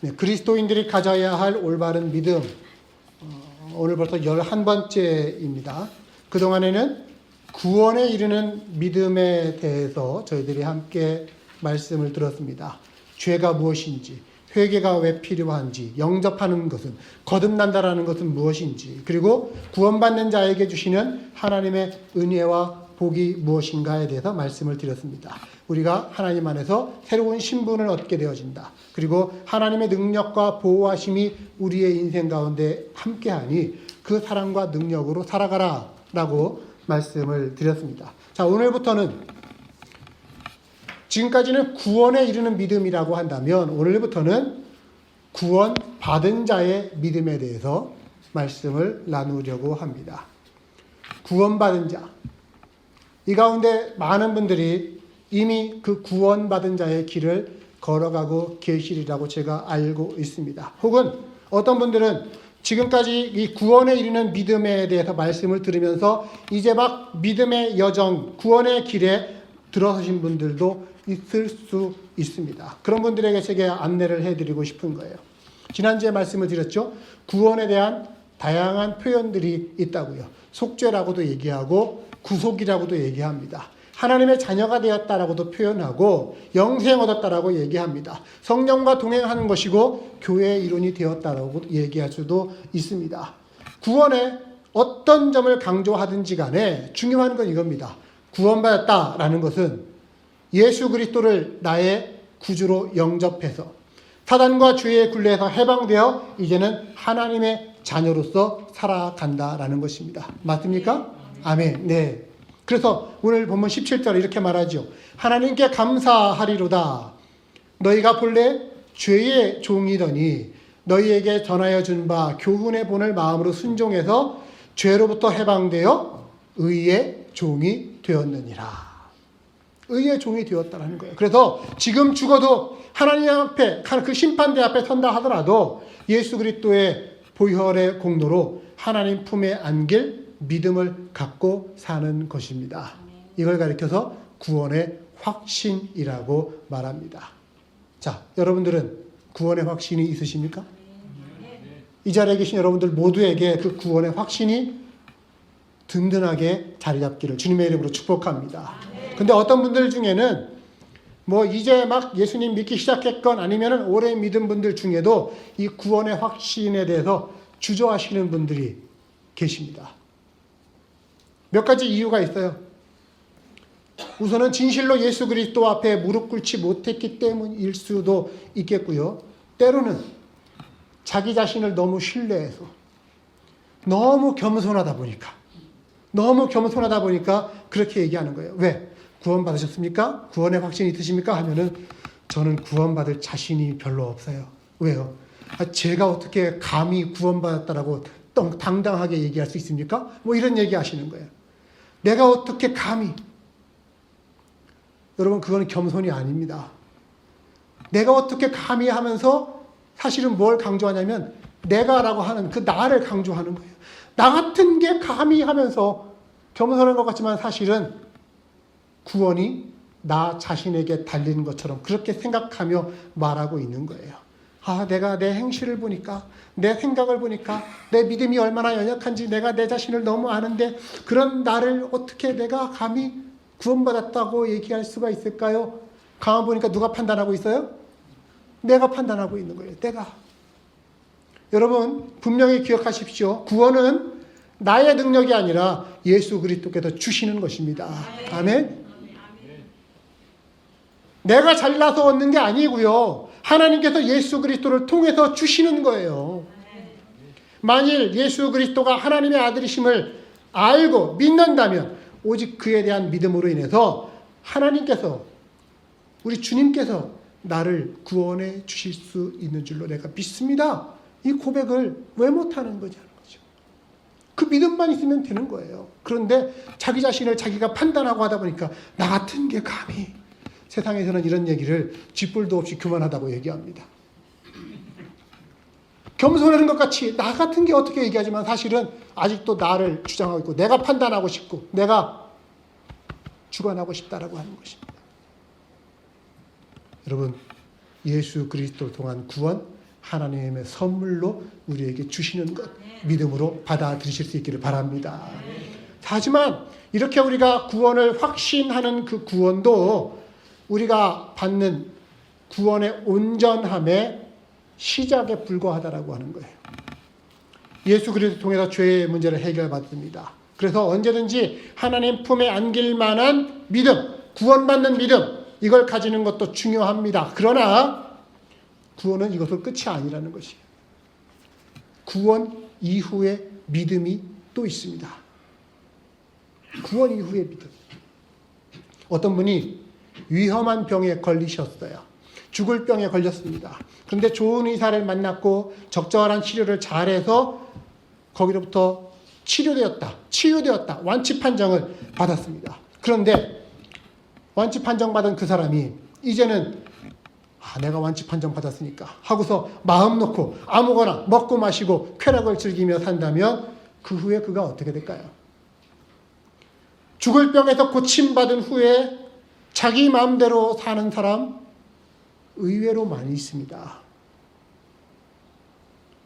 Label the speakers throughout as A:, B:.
A: 네, 그리스도인들이 가져야 할 올바른 믿음. 오늘부터 11번째입니다. 그동안에는 구원에 이르는 믿음에 대해서 저희들이 함께 말씀을 들었습니다. 죄가 무엇인지, 회개가 왜 필요한지, 영접하는 것은, 거듭난다라는 것은 무엇인지, 그리고 구원받는 자에게 주시는 하나님의 은혜와 복이 무엇인가에 대해서 말씀을 드렸습니다. 우리가 하나님 안에서 새로운 신분을 얻게 되어진다. 그리고 하나님의 능력과 보호하심이 우리의 인생 가운데 함께하니 그 사랑과 능력으로 살아가라 라고 말씀을 드렸습니다. 자, 오늘부터는 지금까지는 구원에 이르는 믿음이라고 한다면 오늘부터는 구원 받은 자의 믿음에 대해서 말씀을 나누려고 합니다. 구원받은 자. 이 가운데 많은 분들이 이미 그 구원받은 자의 길을 걸어가고 계시리라고 제가 알고 있습니다. 혹은 어떤 분들은 지금까지 이 구원에 이르는 믿음에 대해서 말씀을 들으면서 이제 막 믿음의 여정, 구원의 길에 들어서신 분들도 있을 수 있습니다. 그런 분들에게 제가 안내를 해드리고 싶은 거예요. 지난주에 말씀을 드렸죠. 구원에 대한 다양한 표현들이 있다고요. 속죄라고도 얘기하고 구속이라고도 얘기합니다. 하나님의 자녀가 되었다라고도 표현하고 영생 얻었다라고 얘기합니다. 성령과 동행하는 것이고 교회의 일원이 되었다라고 얘기할 수도 있습니다. 구원의 어떤 점을 강조하든지 간에 중요한 건 이겁니다. 구원받았다라는 것은 예수 그리스도를 나의 구주로 영접해서 사단과 죄의 굴레에서 해방되어 이제는 하나님의 자녀로서 살아간다라는 것입니다. 맞습니까? 아멘. 네. 그래서 오늘 본문 17절에 이렇게 말하죠. 하나님께 감사하리로다. 너희가 본래 죄의 종이더니 너희에게 전하여 준 바 교훈의 본을 마음으로 순종해서 죄로부터 해방되어 의의 종이 되었느니라. 의의 종이 되었다는 거예요. 그래서 지금 죽어도 하나님 앞에 그 심판대 앞에 선다 하더라도 예수 그리스도의 보혈의 공로로 하나님 품에 안길 믿음을 갖고 사는 것입니다. 이걸 가리켜서 구원의 확신이라고 말합니다. 자, 여러분들은 구원의 확신이 있으십니까? 이 자리에 계신 여러분들 모두에게 그 구원의 확신이 든든하게 자리 잡기를 주님의 이름으로 축복합니다. 근데 어떤 분들 중에는 뭐 이제 막 예수님 믿기 시작했건 아니면은 오래 믿은 분들 중에도 이 구원의 확신에 대해서 주저하시는 분들이 계십니다. 몇 가지 이유가 있어요. 우선은 진실로 예수 그리스도 앞에 무릎 꿇지 못했기 때문일 수도 있겠고요. 때로는 자기 자신을 너무 신뢰해서 너무 겸손하다 보니까 그렇게 얘기하는 거예요. 왜? 구원 받으셨습니까? 구원의 확신이 있으십니까? 하면은 저는 구원받을 자신이 별로 없어요. 왜요? 제가 어떻게 감히 구원받았다라고 당당하게 얘기할 수 있습니까? 뭐 이런 얘기 하시는 거예요. 내가 어떻게 감히. 여러분, 그건 겸손이 아닙니다. 내가 어떻게 감히 하면서 사실은 뭘 강조하냐면 내가라고 하는 그 나를 강조하는 거예요. 나 같은 게 감히 하면서 겸손한 것 같지만 사실은 구원이 나 자신에게 달리는 것처럼 그렇게 생각하며 말하고 있는 거예요. 내가 내 행실을 보니까, 내 생각을 보니까, 내 믿음이 얼마나 연약한지 내가 내 자신을 너무 아는데 그런 나를 어떻게 내가 감히 구원받았다고 얘기할 수가 있을까요? 가만 보니까 누가 판단하고 있어요? 내가 판단하고 있는 거예요. 내가. 여러분, 분명히 기억하십시오. 구원은 나의 능력이 아니라 예수 그리스도께서 주시는 것입니다. 아멘. 내가 잘나서 얻는 게 아니고요. 하나님께서 예수 그리스도를 통해서 주시는 거예요. 만일 예수 그리스도가 하나님의 아들이심을 알고 믿는다면 오직 그에 대한 믿음으로 인해서 하나님께서, 우리 주님께서 나를 구원해 주실 수 있는 줄로 내가 믿습니다. 이 고백을 왜 못하는 거지? 그 믿음만 있으면 되는 거예요. 그런데 자기 자신을 자기가 판단하고 하다 보니까 나 같은 게 감히. 세상에서는 이런 얘기를 쥐뿔도 없이 교만하다고 얘기합니다. 겸손하는 것 같이 나 같은 게 어떻게 얘기하지만 사실은 아직도 나를 주장하고 있고 내가 판단하고 싶고 내가 주관하고 싶다라고 하는 것입니다. 여러분, 예수 그리스도를 통한 구원 하나님의 선물로 우리에게 주시는 것 믿음으로 받아들이실 수 있기를 바랍니다. 하지만 이렇게 우리가 구원을 확신하는 그 구원도 우리가 받는 구원의 온전함의 시작에 불과하다라고 하는 거예요. 예수 그리스도 통해서 죄의 문제를 해결받습니다. 그래서 언제든지 하나님 품에 안길 만한 믿음, 구원받는 믿음, 이걸 가지는 것도 중요합니다. 그러나 구원은 이것으로 끝이 아니라는 것이에요. 구원 이후의 믿음이 또 있습니다. 구원 이후의 믿음. 어떤 분이 위험한 병에 걸리셨어요. 죽을 병에 걸렸습니다. 그런데 좋은 의사를 만났고 적절한 치료를 잘해서 거기로부터 치유되었다. 완치 판정을 받았습니다. 그런데 완치 판정 받은 그 사람이 이제는 내가 완치 판정 받았으니까 하고서 마음 놓고 아무거나 먹고 마시고 쾌락을 즐기며 산다면 그 후에 그가 어떻게 될까요? 죽을 병에서 고침받은 후에 자기 마음대로 사는 사람 의외로 많이 있습니다.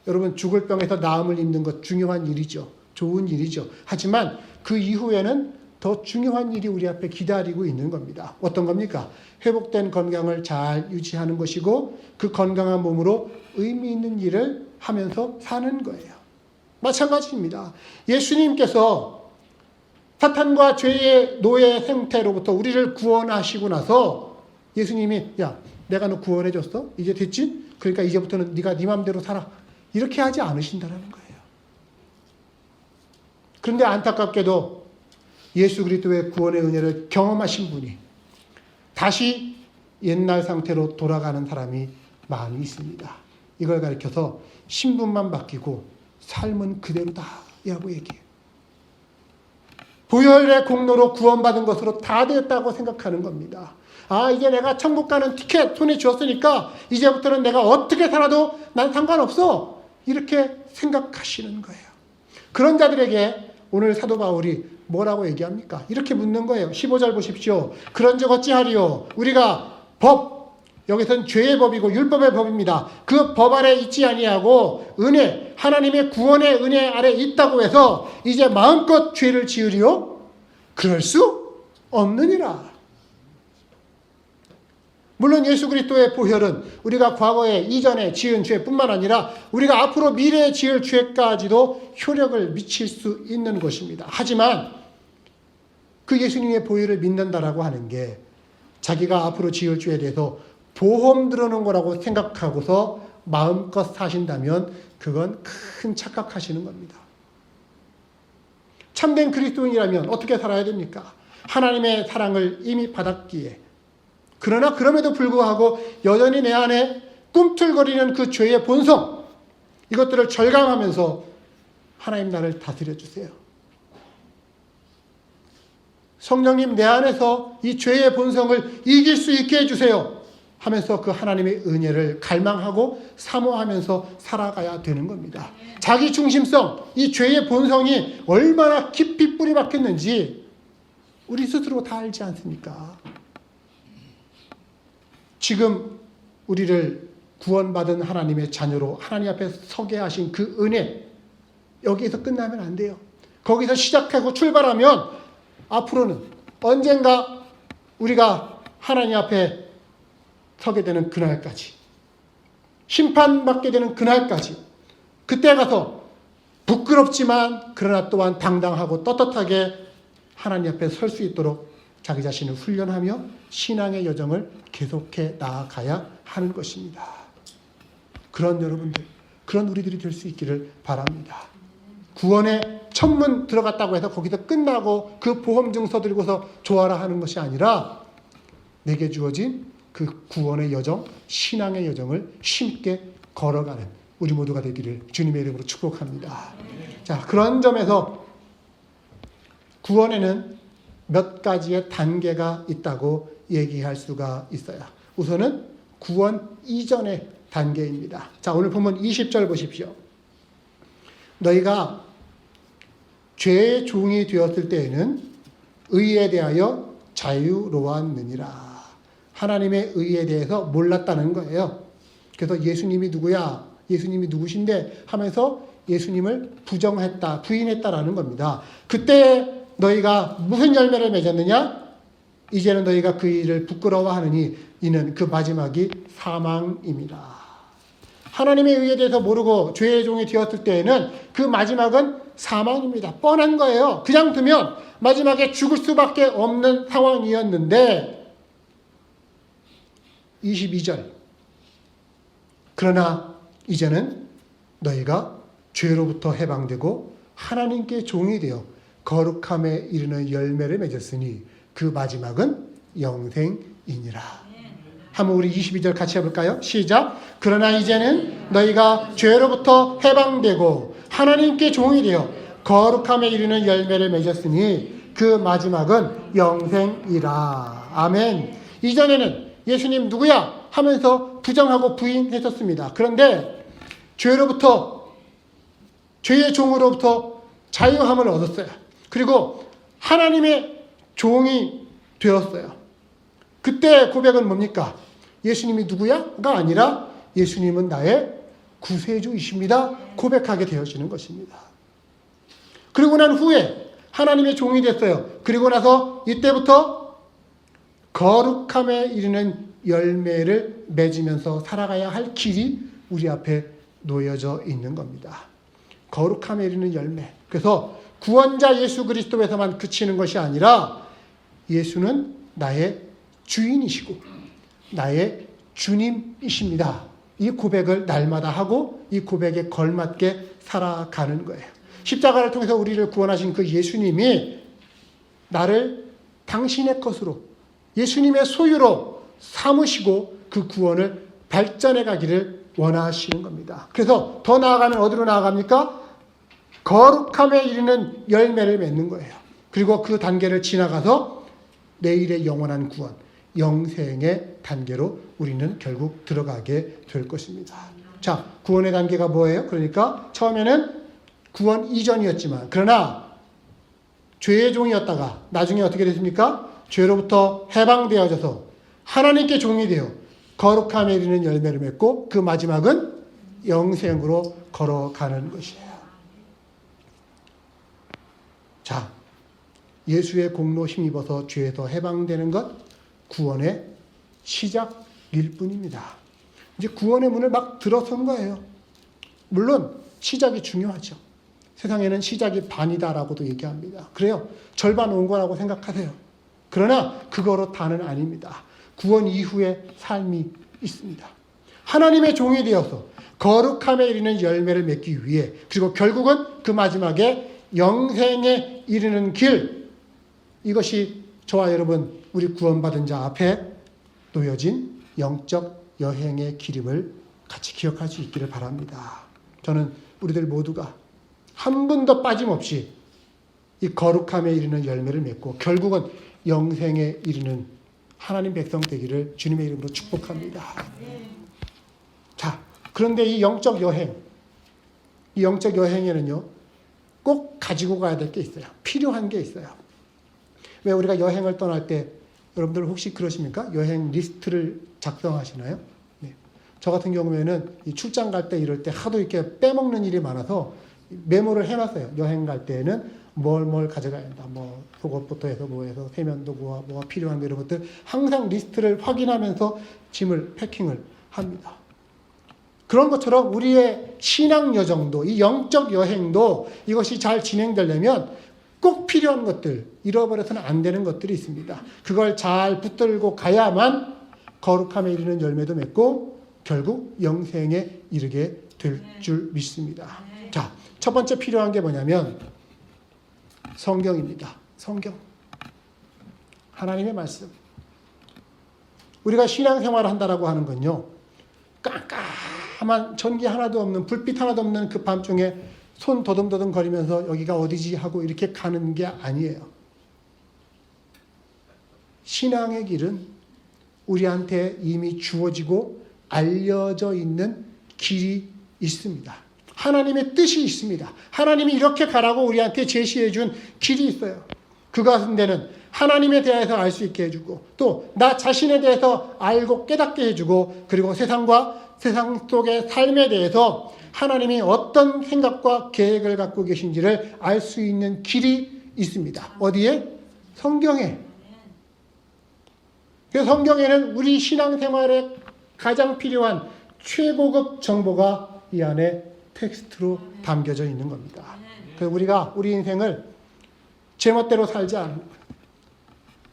A: 여러분, 죽을 병에서 나음을 입는 것 중요한 일이죠. 좋은 일이죠. 하지만 그 이후에는 더 중요한 일이 우리 앞에 기다리고 있는 겁니다. 어떤 겁니까? 회복된 건강을 잘 유지하는 것이고 그 건강한 몸으로 의미 있는 일을 하면서 사는 거예요. 마찬가지입니다. 예수님께서 사탄과 죄의 노예 생태로부터 우리를 구원하시고 나서 예수님이 내가 너 구원해줬어? 이제 됐지? 그러니까 이제부터는 네가 네 맘대로 살아. 이렇게 하지 않으신다는 거예요. 그런데 안타깝게도 예수 그리스도의 구원의 은혜를 경험하신 분이 다시 옛날 상태로 돌아가는 사람이 많이 있습니다. 이걸 가리켜서 신분만 바뀌고 삶은 그대로다라고 얘기해요. 보혈의 공로로 구원받은 것으로 다 되었다고 생각하는 겁니다. 이제 내가 천국 가는 티켓 손에 쥐었으니까 이제부터는 내가 어떻게 살아도 난 상관없어. 이렇게 생각하시는 거예요. 그런 자들에게 오늘 사도 바울이 뭐라고 얘기합니까? 이렇게 묻는 거예요. 15절 보십시오. 그런즉 어찌하리요? 우리가 여기서는 죄의 법이고 율법의 법입니다. 그 법 아래 있지 아니하고 은혜, 하나님의 구원의 은혜 아래 있다고 해서 이제 마음껏 죄를 지으리요? 그럴 수 없느니라. 물론 예수 그리스도의 보혈은 우리가 과거에 이전에 지은 죄뿐만 아니라 우리가 앞으로 미래에 지을 죄까지도 효력을 미칠 수 있는 것입니다. 하지만 그 예수님의 보혈을 믿는다라고 하는 게 자기가 앞으로 지을 죄에 대해서 보험 들어놓은 거라고 생각하고서 마음껏 사신다면 그건 큰 착각하시는 겁니다. 참된 그리스도인이라면 어떻게 살아야 됩니까? 하나님의 사랑을 이미 받았기에 그러나 그럼에도 불구하고 여전히 내 안에 꿈틀거리는 그 죄의 본성 이것들을 절감하면서 하나님 나를 다스려 주세요. 성령님 내 안에서 이 죄의 본성을 이길 수 있게 해주세요 하면서 그 하나님의 은혜를 갈망하고 사모하면서 살아가야 되는 겁니다. 자기 중심성, 이 죄의 본성이 얼마나 깊이 뿌리 박혔는지 우리 스스로 다 알지 않습니까? 지금 우리를 구원받은 하나님의 자녀로 하나님 앞에 서게 하신 그 은혜 여기에서 끝나면 안 돼요. 거기서 시작하고 출발하면 앞으로는 언젠가 우리가 하나님 앞에 서게 되는 그날까지 심판받게 되는 그날까지 그때 가서 부끄럽지만 그러나 또한 당당하고 떳떳하게 하나님 앞에 설 수 있도록 자기 자신을 훈련하며 신앙의 여정을 계속해 나아가야 하는 것입니다. 그런 여러분들, 그런 우리들이 될 수 있기를 바랍니다. 구원의 천문 들어갔다고 해서 거기서 끝나고 그 보험증서 들고서 좋아라 하는 것이 아니라 내게 주어진 그 구원의 여정, 신앙의 여정을 쉽게 걸어가는 우리 모두가 되기를 주님의 이름으로 축복합니다. 자, 그런 점에서 구원에는 몇 가지의 단계가 있다고 얘기할 수가 있어요. 우선은 구원 이전의 단계입니다. 자, 오늘 본문 20절 보십시오. 너희가 죄의 종이 되었을 때에는 의에 대하여 자유로웠느니라. 하나님의 의에 대해서 몰랐다는 거예요. 그래서 예수님이 누구야? 예수님이 누구신데? 하면서 예수님을 부인했다라는 겁니다. 그때 너희가 무슨 열매를 맺었느냐? 이제는 너희가 그 일을 부끄러워하느니 이는 그 마지막이 사망입니다. 하나님의 의에 대해서 모르고 죄의 종이 되었을 때에는 그 마지막은 사망입니다. 뻔한 거예요. 그냥 두면 마지막에 죽을 수밖에 없는 상황이었는데 22절 그러나 이제는 너희가 죄로부터 해방되고 하나님께 종이 되어 거룩함에 이르는 열매를 맺었으니 그 마지막은 영생이니라. 한번 우리 22절 같이 해볼까요? 시작. 그러나 이제는 너희가 죄로부터 해방되고 하나님께 종이 되어 거룩함에 이르는 열매를 맺었으니 그 마지막은 영생이라. 아멘. 이전에는 예수님 누구야? 하면서 부정하고 부인했었습니다. 그런데 죄의 종으로부터 자유함을 얻었어요. 그리고 하나님의 종이 되었어요. 그때 고백은 뭡니까? 예수님이 누구야?가 아니라 예수님은 나의 구세주이십니다. 고백하게 되어지는 것입니다. 그리고 난 후에 하나님의 종이 됐어요. 그리고 나서 이때부터 거룩함에 이르는 열매를 맺으면서 살아가야 할 길이 우리 앞에 놓여져 있는 겁니다. 거룩함에 이르는 열매. 그래서 구원자 예수 그리스도에서만 그치는 것이 아니라 예수는 나의 주인이시고 나의 주님이십니다. 이 고백을 날마다 하고 이 고백에 걸맞게 살아가는 거예요. 십자가를 통해서 우리를 구원하신 그 예수님이 나를 당신의 것으로 예수님의 소유로 삼으시고 그 구원을 발전해 가기를 원하시는 겁니다. 그래서 더 나아가면 어디로 나아갑니까? 거룩함에 이르는 열매를 맺는 거예요. 그리고 그 단계를 지나가서 내일의 영원한 구원, 영생의 단계로 우리는 결국 들어가게 될 것입니다. 자, 구원의 단계가 뭐예요? 그러니까 처음에는 구원 이전이었지만 그러나 죄의 종이었다가 나중에 어떻게 됐습니까? 죄로부터 해방되어져서 하나님께 종이 되어 거룩함에 이르는 열매를 맺고 그 마지막은 영생으로 걸어가는 것이에요. 자, 예수의 공로 힘입어서 죄에서 해방되는 것 구원의 시작일 뿐입니다. 이제 구원의 문을 막 들어선 거예요. 물론 시작이 중요하죠. 세상에는 시작이 반이다라고도 얘기합니다. 그래요. 절반 온 거라고 생각하세요. 그러나 그거로 다는 아닙니다. 구원 이후의 삶이 있습니다. 하나님의 종이 되어서 거룩함에 이르는 열매를 맺기 위해 그리고 결국은 그 마지막에 영생에 이르는 길, 이것이 저와 여러분 우리 구원받은 자 앞에 놓여진 영적 여행의 길임을 같이 기억할 수 있기를 바랍니다. 저는 우리들 모두가 한 분도 빠짐없이 이 거룩함에 이르는 열매를 맺고 결국은 영생에 이르는 하나님 백성 되기를 주님의 이름으로 축복합니다. 자, 그런데 이 영적 여행에는요 꼭 가지고 가야 될 게 있어요. 필요한 게 있어요. 왜 우리가 여행을 떠날 때 여러분들 혹시 그러십니까? 여행 리스트를 작성하시나요? 네. 저 같은 경우에는 이 출장 갈 때 이럴 때 하도 이렇게 빼먹는 일이 많아서 메모를 해놨어요. 여행 갈 때에는 뭘 가져가야 한다. 뭐 속옷부터 해서 뭐해서 세면도 뭐가 필요한 이런 것들 항상 리스트를 확인하면서 짐을 패킹을 합니다. 그런 것처럼 우리의 신앙 여정도 이 영적 여행도 이것이 잘 진행되려면 꼭 필요한 것들, 잃어버려서는 안 되는 것들이 있습니다. 그걸 잘 붙들고 가야만 거룩함에 이르는 열매도 맺고 결국 영생에 이르게 될 줄 믿습니다. 자, 첫 번째 필요한 게 뭐냐면 성경입니다. 성경. 하나님의 말씀. 우리가 신앙생활을 한다라고 하는 건요. 깜깜한 전기 하나도 없는 불빛 하나도 없는 그 밤중에 손 더듬더듬 거리면서 여기가 어디지 하고 이렇게 가는 게 아니에요. 신앙의 길은 우리한테 이미 주어지고 알려져 있는 길이 있습니다. 하나님의 뜻이 있습니다. 하나님이 이렇게 가라고 우리한테 제시해 준 길이 있어요. 그 가운데는 하나님에 대해서 알 수 있게 해주고 또 나 자신에 대해서 알고 깨닫게 해주고 그리고 세상과 세상 속의 삶에 대해서 하나님이 어떤 생각과 계획을 갖고 계신지를 알 수 있는 길이 있습니다. 어디에? 성경에. 그 성경에는 우리 신앙생활에 가장 필요한 최고급 정보가 이 안에 텍스트로 담겨져 있는 겁니다. 그래서 우리가 우리 인생을 제멋대로 살지 않는 거예요.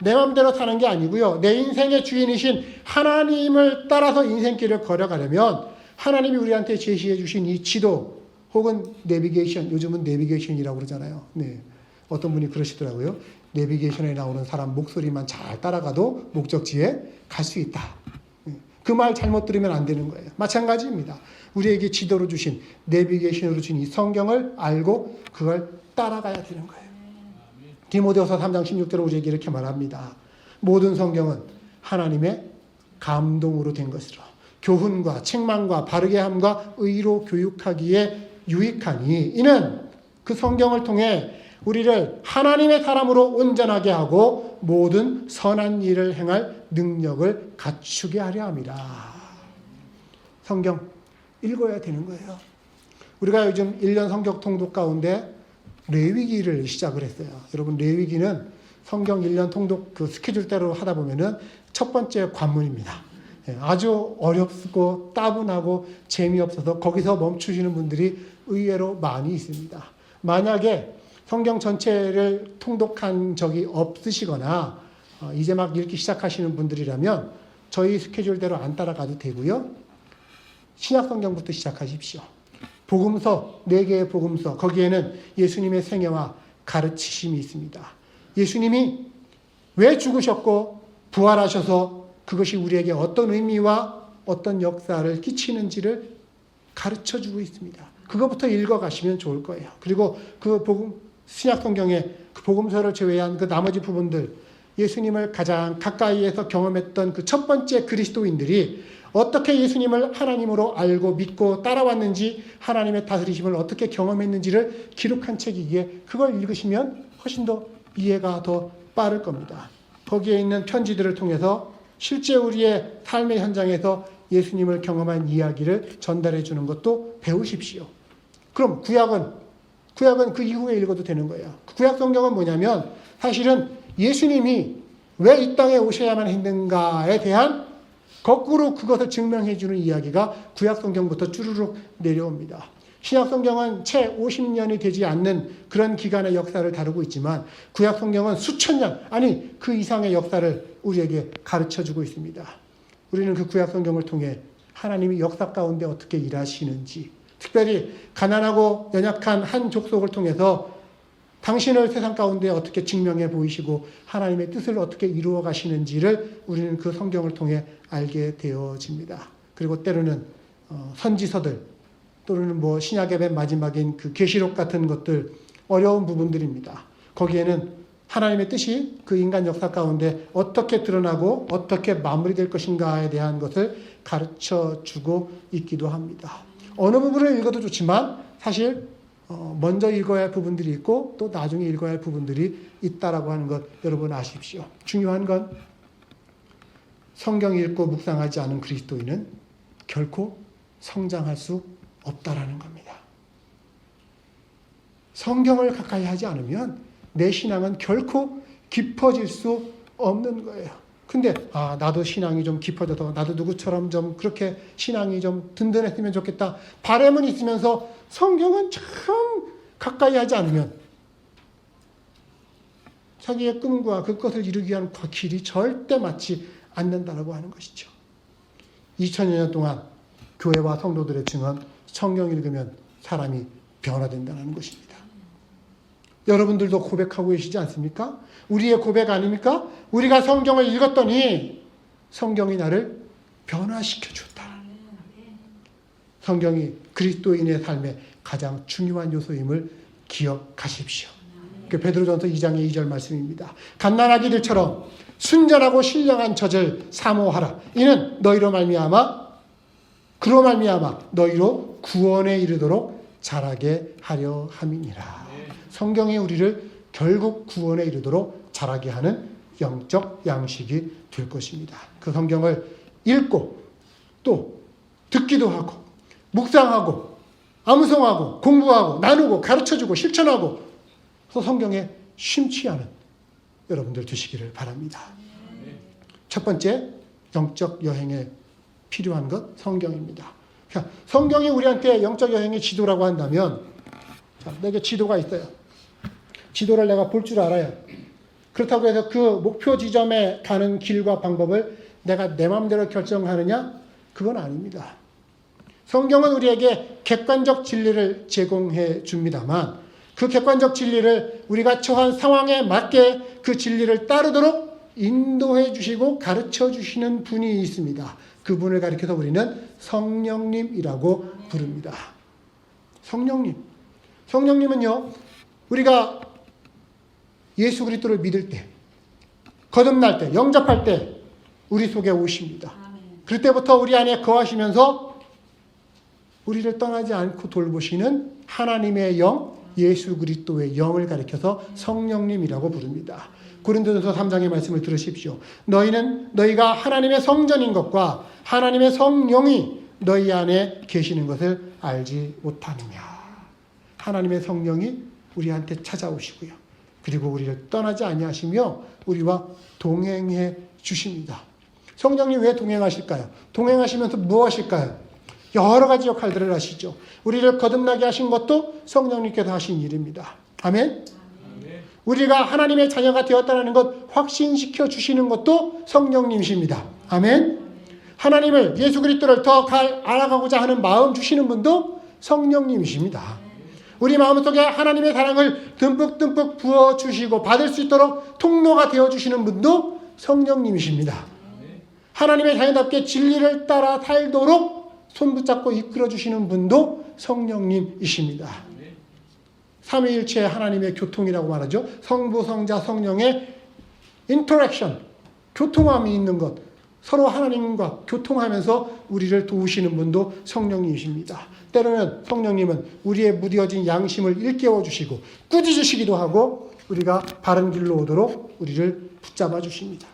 A: 내 마음대로 사는 게 아니고요. 내 인생의 주인이신 하나님을 따라서 인생길을 걸어가려면 하나님이 우리한테 제시해 주신 이 지도 혹은 내비게이션, 요즘은 내비게이션이라고 그러잖아요. 네. 어떤 분이 그러시더라고요. 내비게이션에 나오는 사람 목소리만 잘 따라가도 목적지에 갈 수 있다. 그 말 잘못 들으면 안 되는 거예요. 마찬가지입니다. 우리에게 지도로 주신, 내비게이션으로 주신 이 성경을 알고 그걸 따라가야 되는 거예요. 디모데후서 3장 16절로 우리에게 이렇게 말합니다. 모든 성경은 하나님의 감동으로 된 것이라 교훈과 책망과 바르게 함과 의로 교육하기에 유익하니 이는 그 성경을 통해 우리를 하나님의 사람으로 온전하게 하고 모든 선한 일을 행할 능력을 갖추게 하려 함이라. 성경 읽어야 되는 거예요. 우리가 요즘 1년 성경 통독 가운데 레위기를 시작을 했어요. 여러분, 레위기는 성경 1년 통독 그 스케줄대로 하다 보면은 첫 번째 관문입니다. 아주 어렵고 따분하고 재미없어서 거기서 멈추시는 분들이 의외로 많이 있습니다. 만약에 성경 전체를 통독한 적이 없으시거나 이제 막 읽기 시작하시는 분들이라면 저희 스케줄대로 안 따라가도 되고요. 신약 성경부터 시작하십시오. 복음서, 4개의 복음서, 거기에는 예수님의 생애와 가르치심이 있습니다. 예수님이 왜 죽으셨고 부활하셔서 그것이 우리에게 어떤 의미와 어떤 역사를 끼치는지를 가르쳐주고 있습니다. 그것부터 읽어가시면 좋을 거예요. 그리고 그 신약 성경의 그 복음서를 제외한 그 나머지 부분들, 예수님을 가장 가까이에서 경험했던 그 첫 번째 그리스도인들이 어떻게 예수님을 하나님으로 알고 믿고 따라왔는지, 하나님의 다스리심을 어떻게 경험했는지를 기록한 책이기에 그걸 읽으시면 훨씬 더 이해가 더 빠를 겁니다. 거기에 있는 편지들을 통해서 실제 우리의 삶의 현장에서 예수님을 경험한 이야기를 전달해 주는 것도 배우십시오. 그럼 구약은 그 이후에 읽어도 되는 거예요. 구약 성경은 뭐냐면 사실은 예수님이 왜 이 땅에 오셔야만 했는가에 대한 거꾸로 그것을 증명해 주는 이야기가 구약 성경부터 쭈루룩 내려옵니다. 신약 성경은 채 50년이 되지 않는 그런 기간의 역사를 다루고 있지만 구약 성경은 수천 년, 아니 그 이상의 역사를 우리에게 가르쳐주고 있습니다. 우리는 그 구약 성경을 통해 하나님이 역사 가운데 어떻게 일하시는지, 특별히 가난하고 연약한 한 족속을 통해서 당신을 세상 가운데 어떻게 증명해 보이시고 하나님의 뜻을 어떻게 이루어 가시는지를 우리는 그 성경을 통해 알게 되어집니다. 그리고 때로는 선지서들 또는 신약의 맨 마지막인 그 계시록 같은 것들, 어려운 부분들입니다. 거기에는 하나님의 뜻이 그 인간 역사 가운데 어떻게 드러나고 어떻게 마무리될 것인가에 대한 것을 가르쳐 주고 있기도 합니다. 어느 부분을 읽어도 좋지만 사실 먼저 읽어야 할 부분들이 있고 또 나중에 읽어야 할 부분들이 있다라고 하는 것 여러분 아십시오. 중요한 건 성경 읽고 묵상하지 않은 그리스도인은 결코 성장할 수 없다라는 겁니다. 성경을 가까이 하지 않으면 내 신앙은 결코 깊어질 수 없는 거예요. 근데 나도 신앙이 좀 깊어져서 나도 누구처럼 좀 그렇게 신앙이 좀 든든했으면 좋겠다. 바람은 있으면서 성경은 참 가까이 하지 않으면 자기의 꿈과 그것을 이루기 위한 그 길이 절대 맞지 않는다라고 하는 것이죠. 2000여 년 동안 교회와 성도들의 증언, 성경 읽으면 사람이 변화된다는 것입니다. 여러분들도 고백하고 계시지 않습니까? 우리의 고백 아닙니까? 우리가 성경을 읽었더니 성경이 나를 변화시켜 줬다. 성경이 그리스도인의 삶의 가장 중요한 요소임을 기억하십시오. 그 베드로전서 2장의 2절 말씀입니다. 갓난아기들처럼 순전하고 신령한 젖을 사모하라. 이는 너희로 말미암아 너희로 구원에 이르도록 자라게 하려 함이니라. 성경이 우리를 결국 구원에 이르도록 자라게 하는 영적 양식이 될 것입니다. 그 성경을 읽고 또 듣기도 하고 묵상하고 암송하고 공부하고 나누고 가르쳐주고 실천하고 그래서 성경에 심취 하는 여러분들 되시기를 바랍니다. 첫 번째 영적 여행에 필요한 것 성경입니다. 성경이 우리한테 영적 여행의 지도라고 한다면 내게 지도가 있어요. 지도를 내가 볼 줄 알아요. 그렇다고 해서 그 목표 지점에 가는 길과 방법을 내가 내 마음대로 결정하느냐? 그건 아닙니다. 성경은 우리에게 객관적 진리를 제공해 줍니다만 그 객관적 진리를 우리가 처한 상황에 맞게 그 진리를 따르도록 인도해 주시고 가르쳐 주시는 분이 있습니다. 그분을 가리켜서 우리는 성령님이라고 부릅니다. 성령님. 성령님은요, 우리가 예수 그리스도를 믿을 때, 거듭날 때, 영접할 때 우리 속에 오십니다. 그럴 때부터 우리 안에 거하시면서 우리를 떠나지 않고 돌보시는 하나님의 영, 예수 그리스도의 영을 가리켜서 성령님이라고 부릅니다. 고린도전서 3장의 말씀을 들으십시오. 너희가 하나님의 성전인 것과 하나님의 성령이 너희 안에 계시는 것을 알지 못하느냐. 하나님의 성령이 우리한테 찾아오시고요. 그리고 우리를 떠나지 아니하시며 우리와 동행해 주십니다. 성령님 왜 동행하실까요? 동행하시면서 무엇일까요? 여러 가지 역할들을 하시죠. 우리를 거듭나게 하신 것도 성령님께서 하신 일입니다. 아멘? 우리가 하나님의 자녀가 되었다는 것 확신시켜 주시는 것도 성령님이십니다. 아멘? 하나님을, 예수 그리스도를 더 알아가고자 하는 마음 주시는 분도 성령님이십니다. 우리 마음속에 하나님의 사랑을 듬뿍듬뿍 부어주시고 받을 수 있도록 통로가 되어주시는 분도 성령님이십니다. 하나님의 자녀답게 진리를 따라 살도록 손붙잡고 이끌어주시는 분도 성령님이십니다. 삼위일체 하나님의 교통이라고 말하죠. 성부, 성자, 성령의 인터랙션, 교통함이 있는 것. 서로 하나님과 교통하면서 우리를 도우시는 분도 성령님이십니다. 때로는 성령님은 우리의 무뎌진 양심을 일깨워 주시고 꾸짖으시기도 하고 우리가 바른 길로 오도록 우리를 붙잡아 주십니다.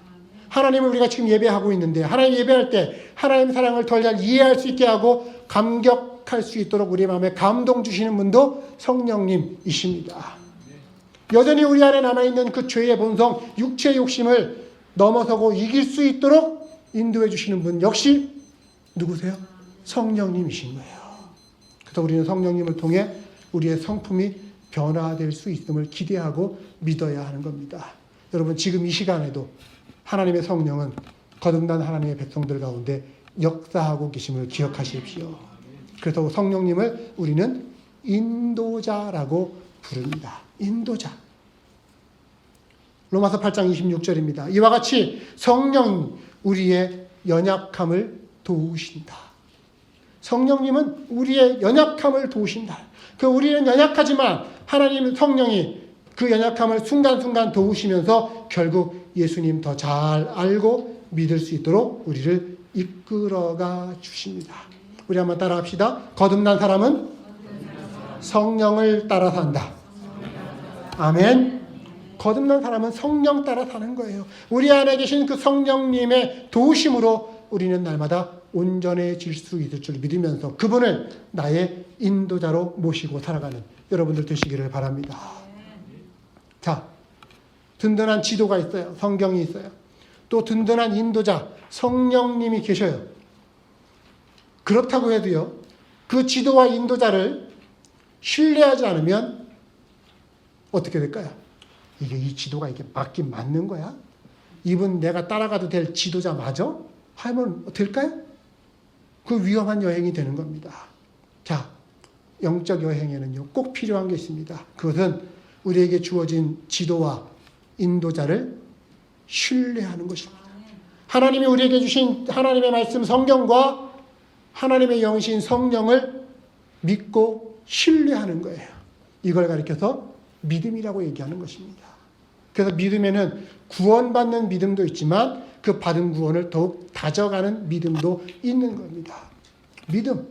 A: 하나님을 우리가 지금 예배하고 있는데 하나님 예배할 때 하나님의 사랑을 더 잘 이해할 수 있게 하고 감격할 수 있도록 우리 마음에 감동 주시는 분도 성령님이십니다. 여전히 우리 안에 남아있는 그 죄의 본성, 육체의 욕심을 넘어서고 이길 수 있도록 인도해 주시는 분 역시 누구세요? 성령님이신 거예요. 그래서 우리는 성령님을 통해 우리의 성품이 변화될 수 있음을 기대하고 믿어야 하는 겁니다. 여러분 지금 이 시간에도 하나님의 성령은 거듭난 하나님의 백성들 가운데 역사하고 계심을 기억하십시오. 그래서 성령님을 우리는 인도자라고 부릅니다. 인도자. 로마서 8장 26절입니다. 이와 같이 성령이 우리의 연약함을 도우신다. 성령님은 우리의 연약함을 도우신다. 우리는 연약하지만 하나님 성령이 그 연약함을 순간순간 도우시면서 결국 예수님 더 잘 알고 믿을 수 있도록 우리를 이끌어가 주십니다. 우리 한번 따라 합시다. 거듭난 사람은 성령을 따라 산다. 아멘. 거듭난 사람은 성령 따라 사는 거예요. 우리 안에 계신 그 성령님의 도우심으로 우리는 날마다 온전해질 수 있을 줄 믿으면서 그분을 나의 인도자로 모시고 살아가는 여러분들 되시기를 바랍니다. 자, 든든한 지도가 있어요. 성경이 있어요. 또 든든한 인도자, 성령님이 계셔요. 그렇다고 해도요, 그 지도와 인도자를 신뢰하지 않으면 어떻게 될까요? 이 지도가 이게 맞긴 맞는 거야? 이분 내가 따라가도 될 지도자 맞아? 하면 될까요? 그 위험한 여행이 되는 겁니다. 자, 영적 여행에는요, 꼭 필요한 게 있습니다. 그것은 우리에게 주어진 지도와 인도자를 신뢰하는 것입니다. 하나님이 우리에게 주신 하나님의 말씀 성경과 하나님의 영이신 성령을 믿고 신뢰하는 거예요. 이걸 가리켜서 믿음이라고 얘기하는 것입니다. 그래서 믿음에는 구원받는 믿음도 있지만 그 받은 구원을 더욱 다져가는 믿음도 있는 겁니다. 믿음.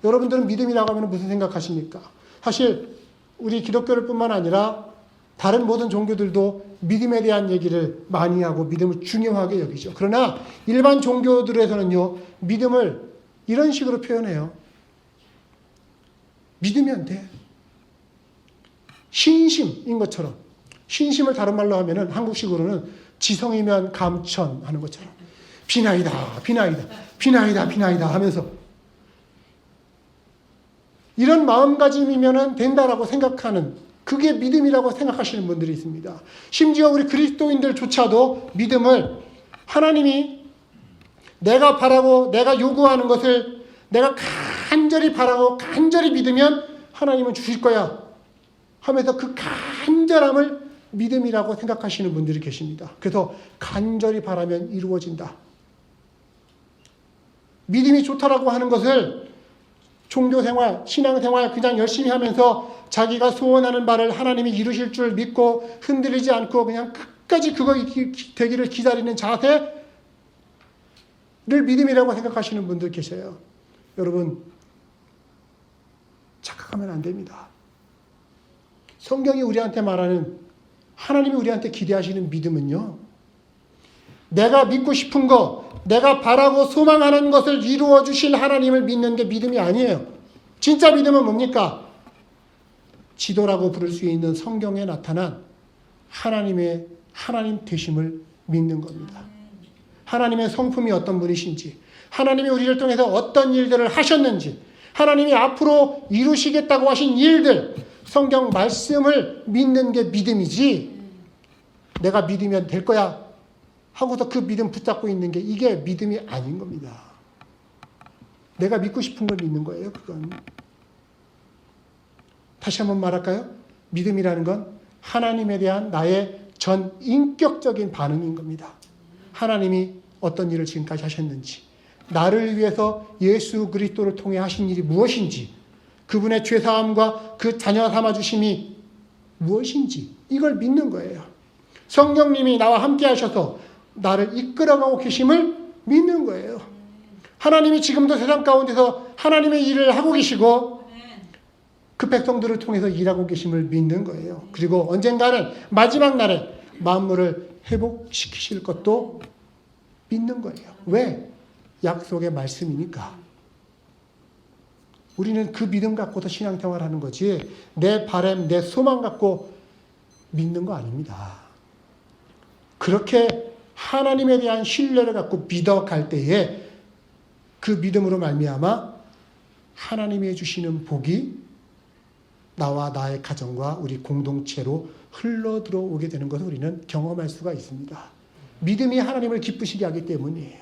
A: 여러분들은 믿음이라고 하면 무슨 생각하십니까? 사실 우리 기독교를 뿐만 아니라 다른 모든 종교들도 믿음에 대한 얘기를 많이 하고 믿음을 중요하게 여기죠. 그러나 일반 종교들에서는요, 믿음을 이런 식으로 표현해요. 믿으면 돼. 신심인 것처럼. 신심을 다른 말로 하면은 한국식으로는 지성이면 감천 하는 것처럼. 비나이다, 비나이다, 비나이다, 비나이다 하면서 이런 마음가짐이면 된다라고 생각하는, 그게 믿음이라고 생각하시는 분들이 있습니다. 심지어 우리 그리스도인들조차도 믿음을 하나님이 내가 바라고 내가 요구하는 것을 내가 간절히 바라고 간절히 믿으면 하나님은 주실 거야 하면서 그 간절함을 믿음이라고 생각하시는 분들이 계십니다. 그래서 간절히 바라면 이루어진다. 믿음이 좋다라고 하는 것을 종교생활, 신앙생활 그냥 열심히 하면서 자기가 소원하는 바를 하나님이 이루실 줄 믿고 흔들리지 않고 그냥 끝까지 그거 되기를 기다리는 자세를 믿음이라고 생각하시는 분들 계셔요. 여러분, 착각하면 안 됩니다. 성경이 우리한테 말하는, 하나님이 우리한테 기대하시는 믿음은요, 내가 믿고 싶은 거, 내가 바라고 소망하는 것을 이루어 주실 하나님을 믿는 게 믿음이 아니에요. 진짜 믿음은 뭡니까? 지도라고 부를 수 있는 성경에 나타난 하나님의 하나님 되심을 믿는 겁니다. 하나님의 성품이 어떤 분이신지, 하나님이 우리를 통해서 어떤 일들을 하셨는지, 하나님이 앞으로 이루시겠다고 하신 일들, 성경 말씀을 믿는 게 믿음이지, 내가 믿으면 될 거야 하고서 그 믿음 붙잡고 있는 게, 이게 믿음이 아닌 겁니다. 내가 믿고 싶은 걸 믿는 거예요, 그건. 다시 한번 말할까요? 믿음이라는 건 하나님에 대한 나의 전 인격적인 반응인 겁니다. 하나님이 어떤 일을 지금까지 하셨는지, 나를 위해서 예수 그리스도를 통해 하신 일이 무엇인지, 그분의 죄사함과 그 자녀 삼아주심이 무엇인지, 이걸 믿는 거예요. 성령님이 나와 함께 하셔서 나를 이끌어가고 계심을 믿는 거예요. 하나님이 지금도 세상 가운데서 하나님의 일을 하고 계시고 그 백성들을 통해서 일하고 계심을 믿는 거예요. 그리고 언젠가는 마지막 날에 만물을 회복시키실 것도 믿는 거예요. 왜? 약속의 말씀이니까. 우리는 그 믿음 갖고서 신앙생활하는 거지, 내 바람, 내 소망 갖고 믿는 거 아닙니다. 그렇게 하나님에 대한 신뢰를 갖고 믿어갈 때에 그 믿음으로 말미암아 하나님이 주시는 복이 나와 나의 가정과 우리 공동체로 흘러 들어오게 되는 것을 우리는 경험할 수가 있습니다. 믿음이 하나님을 기쁘시게 하기 때문이에요.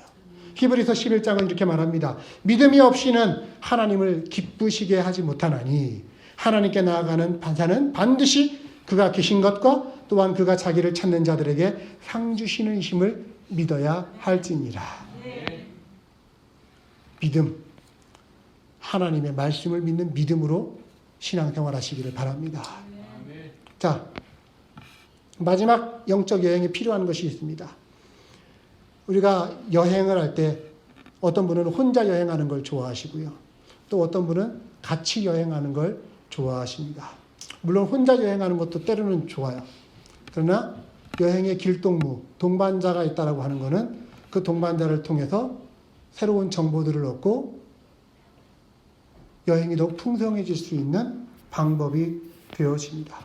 A: 히브리서 11장은 이렇게 말합니다. 믿음이 없이는 하나님을 기쁘시게 하지 못하나니 하나님께 나아가는 자는 반드시 그가 계신 것과 또한 그가 자기를 찾는 자들에게 상 주시는 힘을 믿어야 할지니라. 믿음, 하나님의 말씀을 믿는 믿음으로 신앙생활 하시기를 바랍니다. 자, 마지막 영적 여행에 필요한 것이 있습니다. 우리가 여행을 할 때 어떤 분은 혼자 여행하는 걸 좋아하시고요. 또 어떤 분은 같이 여행하는 걸 좋아하십니다. 물론 혼자 여행하는 것도 때로는 좋아요. 그러나 여행의 길동무, 동반자가 있다라고 하는 것은 그 동반자를 통해서 새로운 정보들을 얻고 여행이 더욱 풍성해질 수 있는 방법이 되어집니다.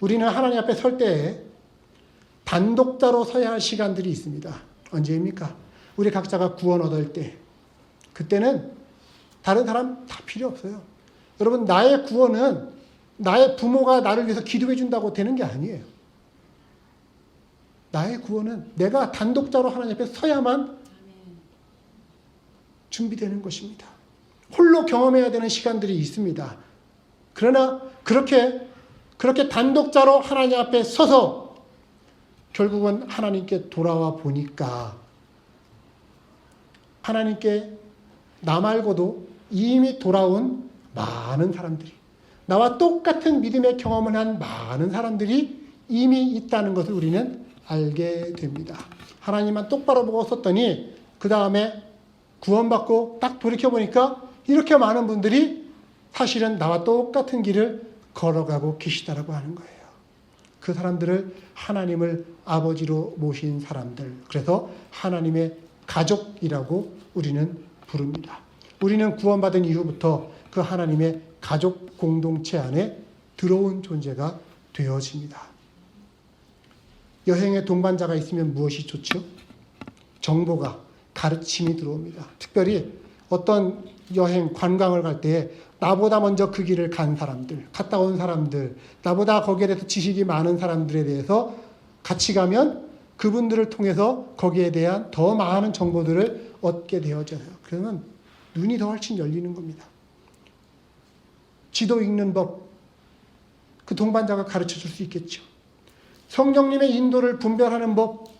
A: 우리는 하나님 앞에 설 때에 단독자로 서야 할 시간들이 있습니다. 언제입니까? 우리 각자가 구원 얻을 때. 그때는 다른 사람 다 필요 없어요. 여러분, 나의 구원은 나의 부모가 나를 위해서 기도해 준다고 되는 게 아니에요. 나의 구원은 내가 단독자로 하나님 앞에 서야만 준비되는 것입니다. 홀로 경험해야 되는 시간들이 있습니다. 그러나 그렇게 단독자로 하나님 앞에 서서 결국은 하나님께 돌아와 보니까 하나님께 나 말고도 이미 돌아온 많은 사람들이, 나와 똑같은 믿음의 경험을 한 많은 사람들이 이미 있다는 것을 우리는 알게 됩니다. 하나님만 똑바로 보고 썼더니 그 다음에 구원받고 딱 돌이켜보니까 이렇게 많은 분들이 사실은 나와 똑같은 길을 걸어가고 계시다라고 하는 거예요. 그 사람들을 하나님을 아버지로 모신 사람들, 그래서 하나님의 가족이라고 우리는 부릅니다. 우리는 구원받은 이후부터 그 하나님의 가족 공동체 안에 들어온 존재가 되어집니다. 여행에 동반자가 있으면 무엇이 좋죠? 정보가, 가르침이 들어옵니다. 특별히 어떤 여행, 관광을 갈 때 나보다 먼저 그 길을 간 사람들, 갔다 온 사람들, 나보다 거기에 대해서 지식이 많은 사람들에 대해서 같이 가면 그분들을 통해서 거기에 대한 더 많은 정보들을 얻게 되어져요. 그러면 눈이 더 훨씬 열리는 겁니다. 지도 읽는 법, 그 동반자가 가르쳐 줄 수 있겠죠. 성령님의 인도를 분별하는 법,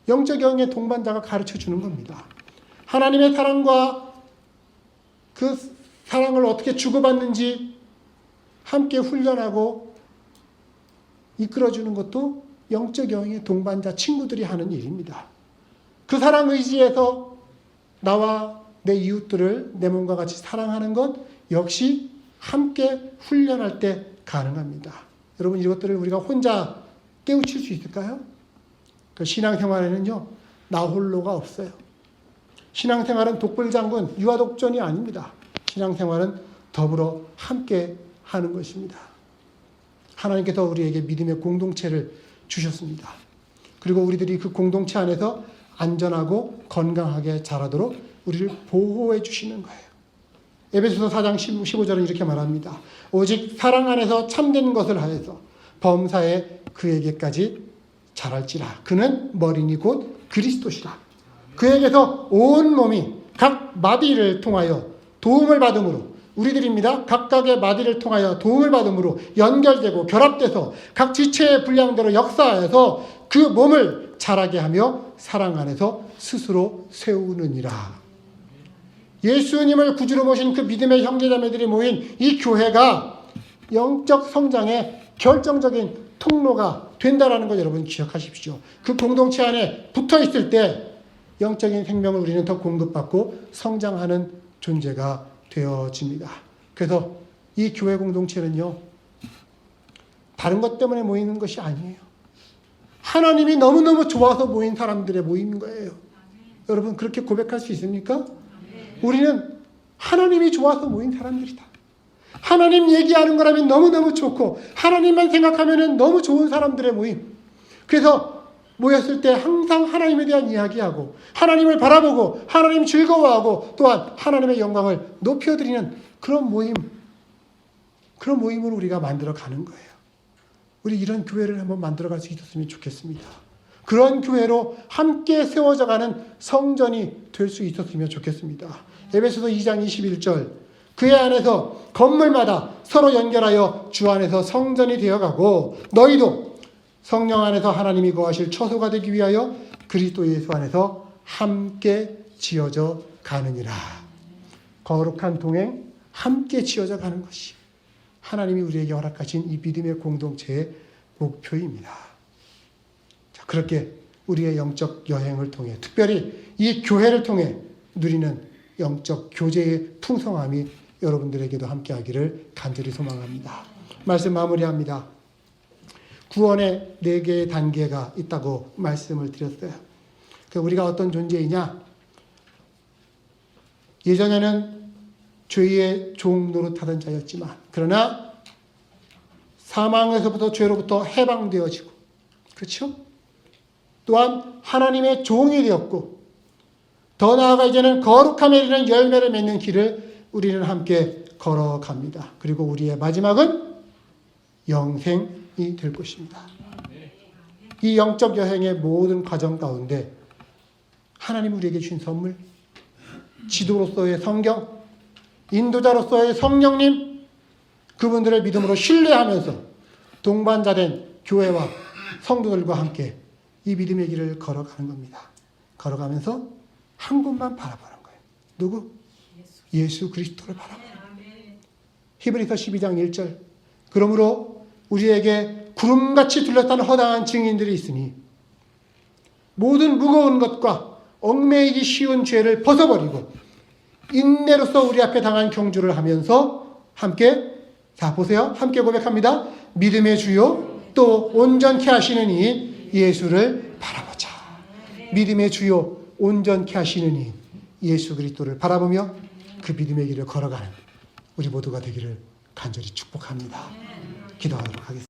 A: 영적 여행의 동반자가 가르쳐 주는 겁니다. 하나님의 사랑과 그 사랑을 어떻게 주고받는지 함께 훈련하고 이끌어주는 것도 영적 여행의 동반자 친구들이 하는 일입니다. 그 사랑 의지에서 나와 내 이웃들을 내 몸과 같이 사랑하는 것 역시 함께 훈련할 때 가능합니다. 여러분, 이것들을 우리가 혼자 깨우칠 수 있을까요? 그 신앙생활에는요, 나 홀로가 없어요. 신앙생활은 독불장군, 유아독존이 아닙니다. 신앙생활은 더불어 함께 하는 것입니다. 하나님께서 우리에게 믿음의 공동체를 주셨습니다. 그리고 우리들이 그 공동체 안에서 안전하고 건강하게 자라도록 우리를 보호해 주시는 거예요. 에베소서 4장 15절은 이렇게 말합니다. 오직 사랑 안에서 참된 것을 하여서 범사에 그에게까지 자랄지라. 그는 머리니 곧 그리스도시라. 그에게서 온 몸이 각 마디를 통하여 도움을 받음으로, 우리들입니다. 각각의 마디를 통하여 도움을 받음으로 연결되고 결합돼서 각 지체의 분량대로 역사하여서 그 몸을 자라게 하며 사랑 안에서 스스로 세우느니라. 예수님을 구주로 모신 그 믿음의 형제자매들이 모인 이 교회가 영적 성장의 결정적인 통로가 된다라는 걸 여러분 기억하십시오. 그 공동체 안에 붙어 있을 때 영적인 생명을 우리는 더 공급받고 성장하는 존재가 되어집니다. 그래서 이 교회 공동체는요, 다른 것 때문에 모이는 것이 아니에요. 하나님이 너무너무 좋아서 모인 사람들의 모임인 거예요. 여러분, 그렇게 고백할 수 있습니까? 우리는 하나님이 좋아서 모인 사람들이다. 하나님 얘기하는 거라면 너무너무 좋고 하나님만 생각하면 너무 좋은 사람들의 모임. 그래서 모였을 때 항상 하나님에 대한 이야기하고 하나님을 바라보고 하나님 즐거워하고 또한 하나님의 영광을 높여드리는 그런 모임으로 우리가 만들어가는 거예요. 우리 이런 교회를 한번 만들어갈 수 있었으면 좋겠습니다. 그런 교회로 함께 세워져가는 성전이 될 수 있었으면 좋겠습니다. 에베소서 2장 21절, 그의 안에서 건물마다 서로 연결하여 주 안에서 성전이 되어가고 너희도 성령 안에서 하나님이 거하실 처소가 되기 위하여 그리스도 예수 안에서 함께 지어져 가느니라. 거룩한 동행, 함께 지어져 가는 것이 하나님이 우리에게 허락하신 이 믿음의 공동체의 목표입니다. 자, 그렇게 우리의 영적 여행을 통해, 특별히 이 교회를 통해 누리는 영적 교제의 풍성함이 여러분들에게도 함께하기를 간절히 소망합니다. 말씀 마무리합니다. 구원의 4개의 단계가 있다고 말씀을 드렸어요. 우리가 어떤 존재이냐? 예전에는 죄의 종 노릇하던 자였지만, 그러나 사망에서부터 죄로부터 해방되어지고, 그렇죠? 또한 하나님의 종이 되었고, 더 나아가 이제는 거룩함에 이르는 열매를 맺는 길을 우리는 함께 걸어갑니다. 그리고 우리의 마지막은 영생이 될 것입니다. 이 영적 여행의 모든 과정 가운데 하나님 우리에게 주신 선물, 지도로서의 성경, 인도자로서의 성령님, 그분들의 믿음으로 신뢰하면서 동반자된 교회와 성도들과 함께 이 믿음의 길을 걸어가는 겁니다. 걸어가면서 한 곳만 바라보는 거예요. 누구? 예수 그리스도를 바라보는 거예요. 히브리서 12장 1절, 그러므로 우리에게 구름같이 둘러싼 허다한 증인들이 있으니 모든 무거운 것과 얽매이기 쉬운 죄를 벗어버리고 인내로서 우리 앞에 당한 경주를 하면서 함께, 자 보세요, 함께 고백합니다. 믿음의 주요 또 온전케 하시는 이 예수를 바라보자. 믿음의 주요 온전케 하시는 이 예수 그리스도를 바라보며 그 믿음의 길을 걸어가는 우리 모두가 되기를 간절히 축복합니다. 기도하도록 하겠습니다.